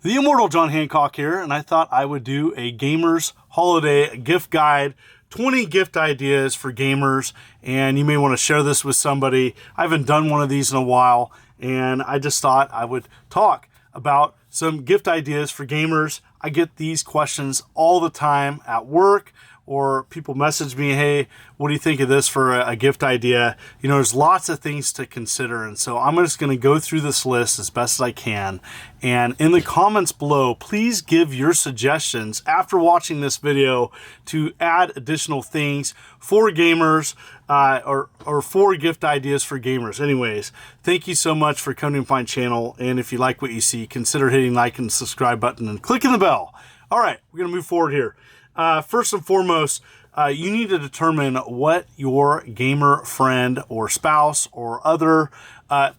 The immortal John Hancock here, and I thought I would do a gamer's holiday gift guide, 20 gift ideas for gamers, and you may want to share this with somebody. I haven't done one of these in a while, and I just thought I would talk about some gift ideas for gamers. I get these questions all the time at work, or people message me, hey, what do you think of this for a gift idea? You know, there's lots of things to consider. And so I'm just going to go through this list as best as I can. And in the comments below, please give your suggestions after watching this video to add additional things for gamers or for gift ideas for gamers. Anyways, thank you so much for coming to my channel. And if you like what you see, consider hitting like and subscribe button and clicking the bell. All right, we're going to move forward here. First and foremost, you need to determine what your gamer friend or spouse or other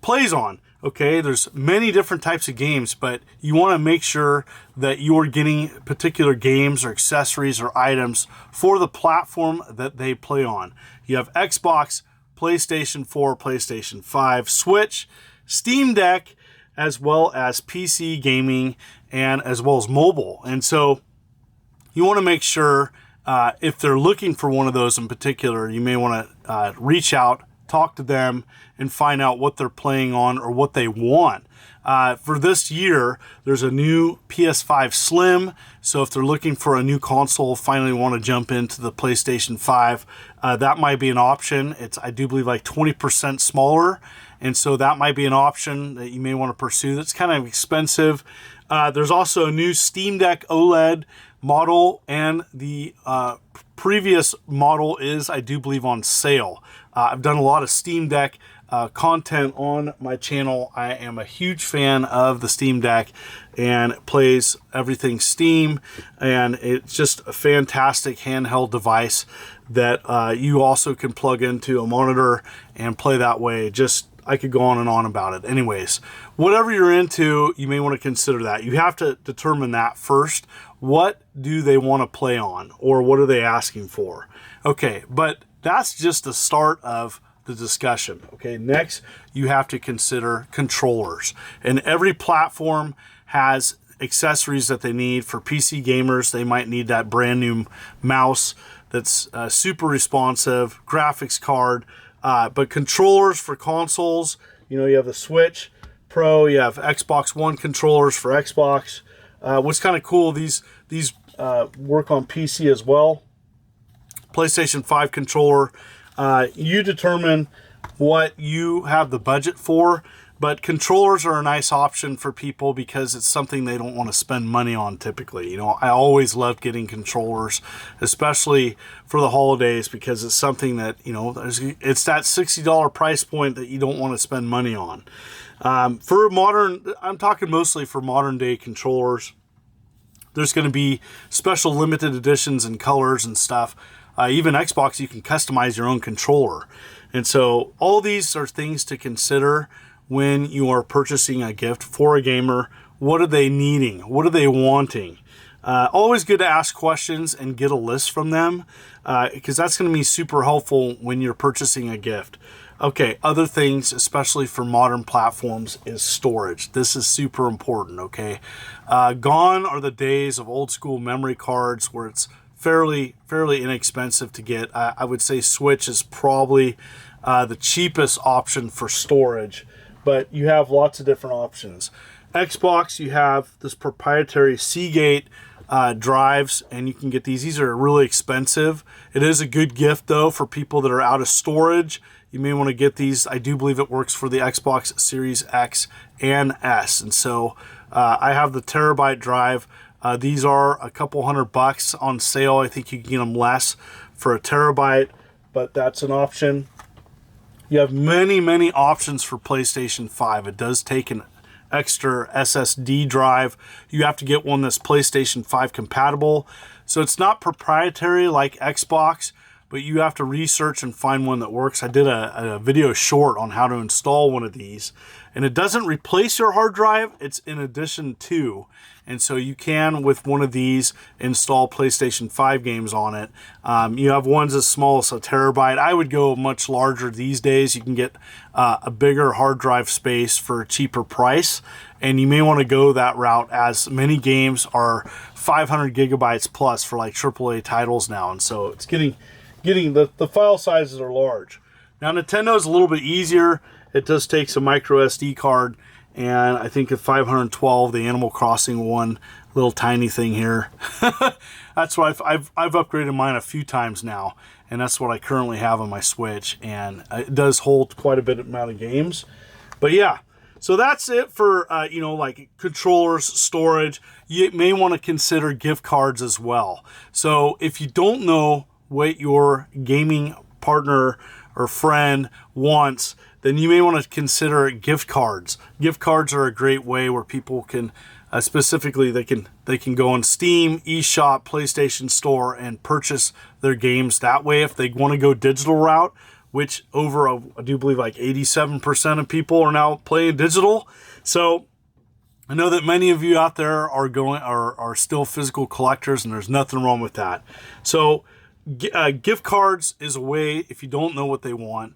plays on. Okay, there's many different types of games, but you want to make sure that you're getting particular games or accessories or items for the platform that they play on. You have Xbox, PlayStation 4, PlayStation 5, Switch, Steam Deck, as well as PC gaming, and as well as mobile. And so you want to make sure if they're looking for one of those in particular, you may want to reach out, talk to them, and find out what they're playing on or what they want. For this year, there's a new PS5 Slim. So if they're looking for a new console, finally want to jump into the PlayStation 5, that might be an option. It's, I do believe, like 20% smaller. And so that might be an option that you may want to pursue. That's kind of expensive. There's also a new Steam Deck OLED model, and the previous model is, I do believe, on sale. I've done a lot of Steam Deck content on my channel. I am a huge fan of the Steam Deck, and it plays everything Steam, and it's just a fantastic handheld device that you also can plug into a monitor and play that way. Just, I could go on and on about it. Anyways, whatever you're into, you may want to consider that. You have to determine that first. What do they want to play on, or what are they asking for? Okay, but that's just the start of the discussion. Okay, next you have to consider controllers. And every platform has accessories that they need. For PC gamers, they might need that brand new mouse that's super responsive, graphics card. But controllers for consoles, you know, you have the Switch Pro, you have Xbox One controllers for Xbox. What's kind of cool, these work on PC as well. PlayStation 5 controller. You determine what you have the budget for, but controllers are a nice option for people because it's something they don't want to spend money on typically. You know, I always loved getting controllers, especially for the holidays, because it's something that, you know, it's that $60 price point that you don't want to spend money on. For modern, I'm talking mostly for modern day controllers. There's going to be special limited editions and colors and stuff. Even Xbox, you can customize your own controller. And so all these are things to consider when you are purchasing a gift for a gamer. What are they needing? What are they wanting? Always good to ask questions and get a list from them, because that's going to be super helpful when you're purchasing a gift. Okay, other things, especially for modern platforms, is storage. This is super important, okay? Gone are the days of old school memory cards where it's fairly inexpensive to get. I would say Switch is probably the cheapest option for storage, but you have lots of different options. Xbox, you have this proprietary Seagate drives, and you can get these. These are really expensive. It is a good gift, though, for people that are out of storage. You may want to get these. I do believe it works for the Xbox Series X and S. And so I have the terabyte drive. These are a couple $100 on sale. I think you can get them less for a terabyte, but that's an option. You have many options for PlayStation 5. It does take an extra SSD drive. You have to get one that's PlayStation 5 compatible. So it's not proprietary like Xbox, but you have to research and find one that works. I did a video short on how to install one of these, and it doesn't replace your hard drive, it's in addition to. And so you can, with one of these, install PlayStation 5 games on it. You have ones as small as a terabyte. I would go much larger these days. You can get a bigger hard drive space for a cheaper price, and you may want to go that route, as many games are 500 gigabytes plus for like AAA titles now, and so it's getting the file sizes are large. Now Nintendo's a little bit easier. It just takes a micro SD card, and I think at 512, the Animal Crossing one, little tiny thing here. That's what I've upgraded mine a few times now, and that's what I currently have on my Switch, and it does hold quite a bit amount of games. But yeah, so that's it for you know, like controllers, storage. You may want to consider gift cards as well. So if you don't know what your gaming partner or friend wants, then you may want to consider gift cards. Gift cards are a great way where people can, specifically, they can go on Steam, eShop, PlayStation Store, and purchase their games that way. If they want to go digital route, which I do believe like 87% of people are now playing digital. So I know that many of you out there are still physical collectors, and there's nothing wrong with that. So gift cards is a way, if you don't know what they want,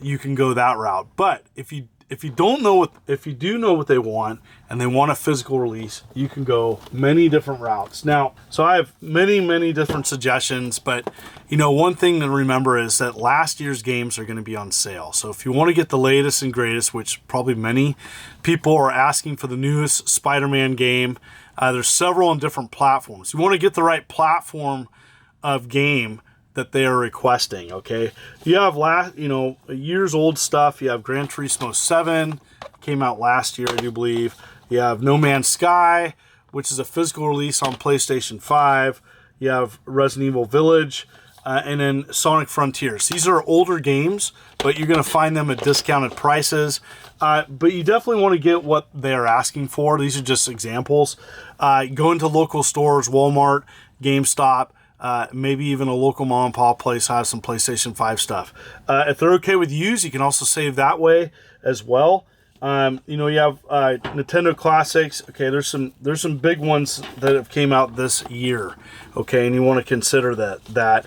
you can go that route. But if you do know what they want and they want a physical release, you can go many different routes. Now, so I have many different suggestions, but you know, one thing to remember is that last year's games are going to be on sale. So if you want to get the latest and greatest, which probably many people are asking for, the newest Spider-Man game, there's several on different platforms. You want to get the right platform of game that they are requesting. Okay, you have years old stuff. You have Gran Turismo 7, came out last year, I do believe. You have No Man's Sky, which is a physical release on PlayStation 5. You have Resident Evil Village, and then Sonic Frontiers. These are older games, but you're going to find them at discounted prices. But you definitely want to get what they're asking for. These are just examples. Go into local stores, Walmart, GameStop, maybe even a local mom and pop place has some PlayStation 5 stuff. If they're okay with used, you can also save that way as well. You know, you have Nintendo Classics. Okay, there's some big ones that have came out this year. Okay, and you want to consider that.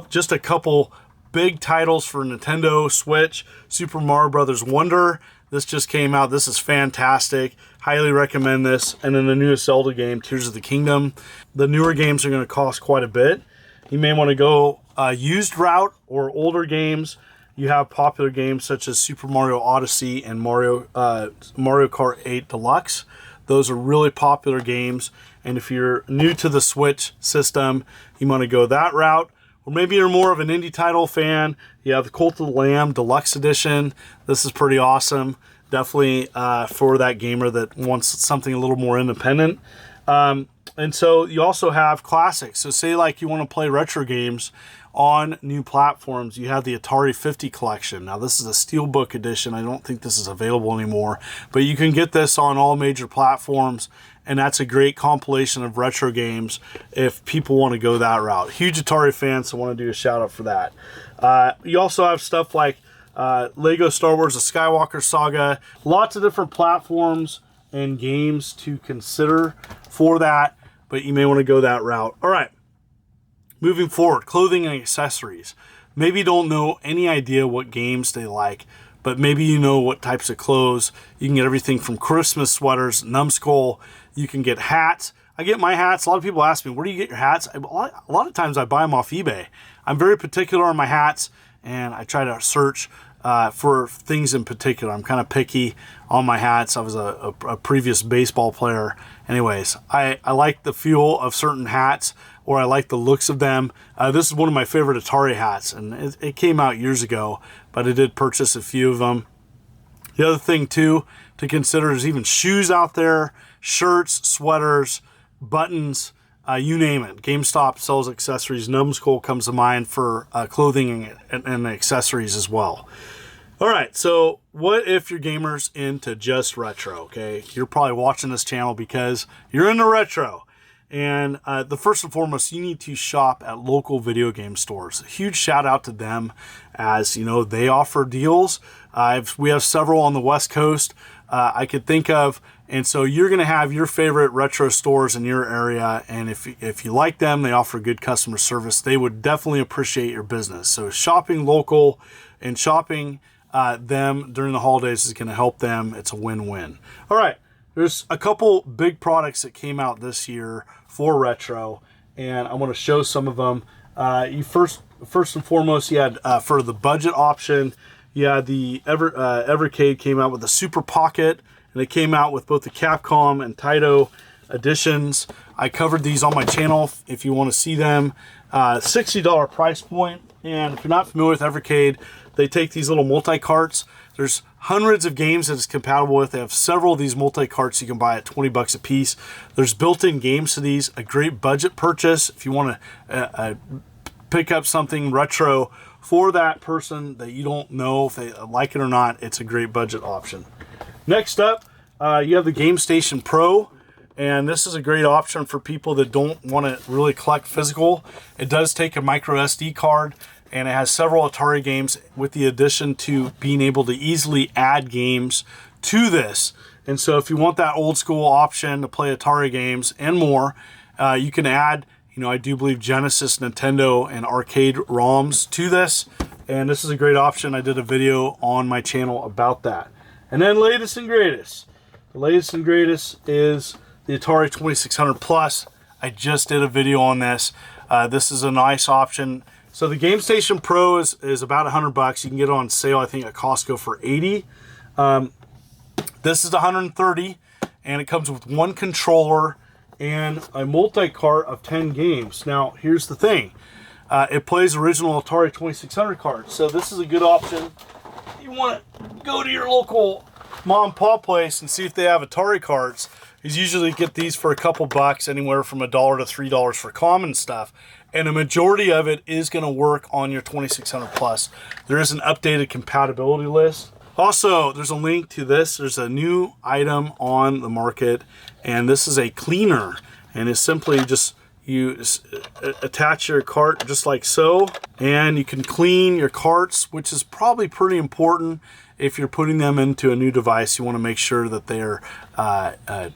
Just a couple big titles for Nintendo Switch. Super Mario Brothers Wonder. This just came out. This is fantastic. Highly recommend this. And then the newest Zelda game, Tears of the Kingdom. The newer games are going to cost quite a bit. You may want to go used route or older games. You have popular games such as Super Mario Odyssey and Mario Kart 8 Deluxe. Those are really popular games. And if you're new to the Switch system, you want to go that route. Or maybe you're more of an indie title fan. You have the Cult of the Lamb Deluxe Edition. This is pretty awesome. Definitely for that gamer that wants something a little more independent. And so you also have classics. So say like you want to play retro games on new platforms. You have the Atari 50 collection. Now this is a Steelbook edition. I don't think this is available anymore. But you can get this on all major platforms. And that's a great compilation of retro games if people want to go that route. Huge Atari fan, so I want to do a shout out for that. You also have stuff like Lego Star Wars The Skywalker Saga. Lots of different platforms and games to consider for that, but you may want to go that route. All right, moving forward, clothing and accessories. Maybe you don't know any idea what games they like, but maybe you know what types of clothes. You can get everything from Christmas sweaters, numbskull. You can get hats. I get my hats. A lot of people ask me, where do you get your hats? A lot of times I buy them off eBay. I'm very particular on my hats, and I try to search for things in particular. I'm kind of picky on my hats. I was a previous baseball player. Anyways, I like the feel of certain hats, or I like the looks of them. This is one of my favorite Atari hats, and it came out years ago, but I did purchase a few of them. The other thing, too, to consider is even shoes out there, shirts, sweaters, buttons, you name it. GameStop sells accessories. Numbskull comes to mind for clothing and accessories as well. All right, so what if your gamer's into just retro, okay? You're probably watching this channel because you're into retro. And the first and foremost, you need to shop at local video game stores. A huge shout out to them, as you know, they offer deals. We have several on the West Coast I could think of. And so you're going to have your favorite retro stores in your area. And if you like them, they offer good customer service. They would definitely appreciate your business. So shopping local and shopping them during the holidays is going to help them. It's a win-win. All right. There's a couple big products that came out this year for retro, and I want to show some of them. First and foremost, you had for the budget option, you had the Evercade came out with the Super Pocket, and they came out with both the Capcom and Taito editions. I covered these on my channel if you want to see them. $60 price point, and if you're not familiar with Evercade, they take these little multi-carts. There's hundreds of games that it's compatible with. They have several of these multi-carts you can buy at 20 bucks a piece. There's built-in games to these, a great budget purchase if you want to pick up something retro for that person that you don't know if they like it or not. It's a great budget option. Next up, you have the Game Station Pro, and this is a great option for people that don't want to really collect physical. It does take a micro SD card, and it has several Atari games with the addition to being able to easily add games to this. And so if you want that old school option to play Atari games and more, you can add, I do believe Genesis, Nintendo, and arcade ROMs to this. And this is a great option. I did a video on my channel about that. And then latest and greatest. The latest and greatest is the Atari 2600 Plus. I just did a video on this. This is a nice option. So the Game Station Pro is about 100 bucks. You can get it on sale, I think, at Costco for 80. This is 130, and it comes with one controller and a multi-cart of 10 games. Now, here's the thing. It plays original Atari 2600 cards. So this is a good option. You want to go to your local mom and pop place and see if they have Atari cards. You usually get these for a couple bucks, anywhere from $1 to $3 for common stuff. And a majority of it is going to work on your 2600 Plus. There is an updated compatibility list. Also, there's a link to this. There's a new item on the market, and this is a cleaner. And it's simply just, you attach your cart just like so, and you can clean your carts, which is probably pretty important. If you're putting them into a new device, you want to make sure that they're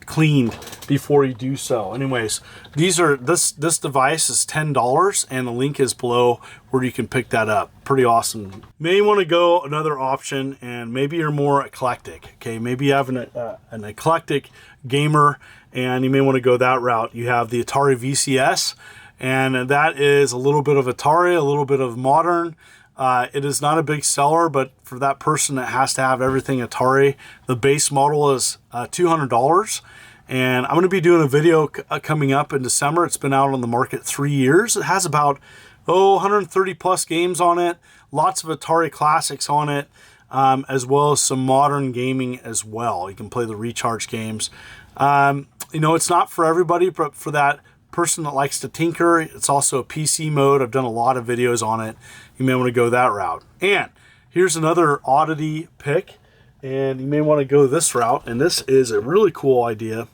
cleaned before you do so. Anyways, this device is $10, and the link is below where you can pick that up. Pretty awesome. May want to go another option, and maybe you're more eclectic. Okay, maybe you have an eclectic gamer, and you may want to go that route. You have the Atari VCS, and that is a little bit of Atari, a little bit of modern. It is not a big seller, but for that person that has to have everything Atari, the base model is $200. And I'm going to be doing a video coming up in December. It's been out on the market 3 years. It has about 130 plus games on it, lots of Atari classics on it, as well as some modern gaming as well. You can play the recharge games. It's not for everybody, but for that person that likes to tinker, it's also a PC mode. I've done a lot of videos on it. You may want to go that route. And here's another oddity pick, and you may want to go this route, and this is a really cool idea.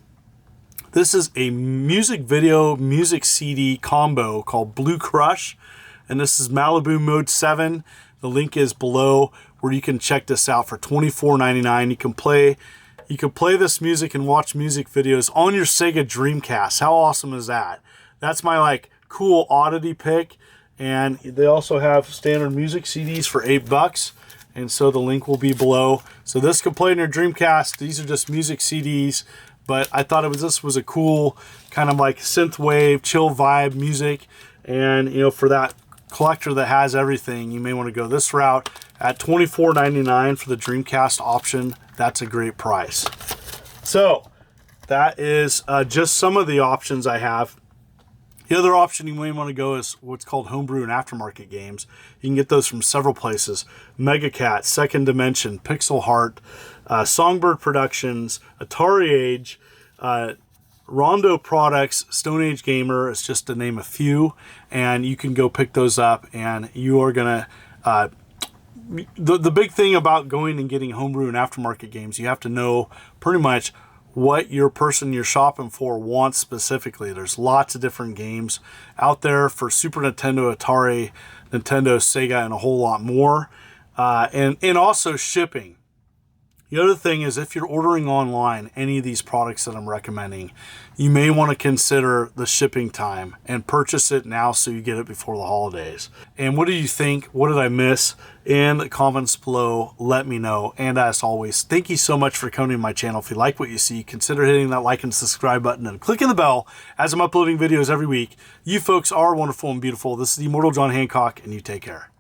This is a music video, music CD combo called Blue Crush, and this is Malibu Mode 7. The link is below where you can check this out for $24.99. You can play this music and watch music videos on your Sega Dreamcast. How awesome is that? That's my cool oddity pick. And they also have standard music CDs for $8. And so the link will be below. So this can play on your Dreamcast. These are just music CDs. But I thought this was a cool kind of synthwave, chill vibe music. And for that collector that has everything, you may want to go this route at $24.99 for the Dreamcast option. That's a great price. So that is just some of the options I have. The other option you may want to go is what's called Homebrew and Aftermarket games. You can get those from several places. Megacat, Second Dimension, Pixel Heart, Songbird Productions, Atari Age, Rondo Products, Stone Age Gamer, is just to name a few. And you can go pick those up, and you are going to... The big thing about going and getting Homebrew and Aftermarket games, you have to know pretty much what your person you're shopping for wants specifically. There's lots of different games out there for Super Nintendo, Atari, Nintendo, Sega, and a whole lot more. And also shipping. The other thing is, if you're ordering online any of these products that I'm recommending, you may want to consider the shipping time and purchase it now so you get it before the holidays. And what do you think? What did I miss? In the comments below, let me know. And as always, thank you so much for coming to my channel. If you like what you see, consider hitting that like and subscribe button and clicking the bell as I'm uploading videos every week. You folks are wonderful and beautiful. This is the Immortal John Hancock, and you take care.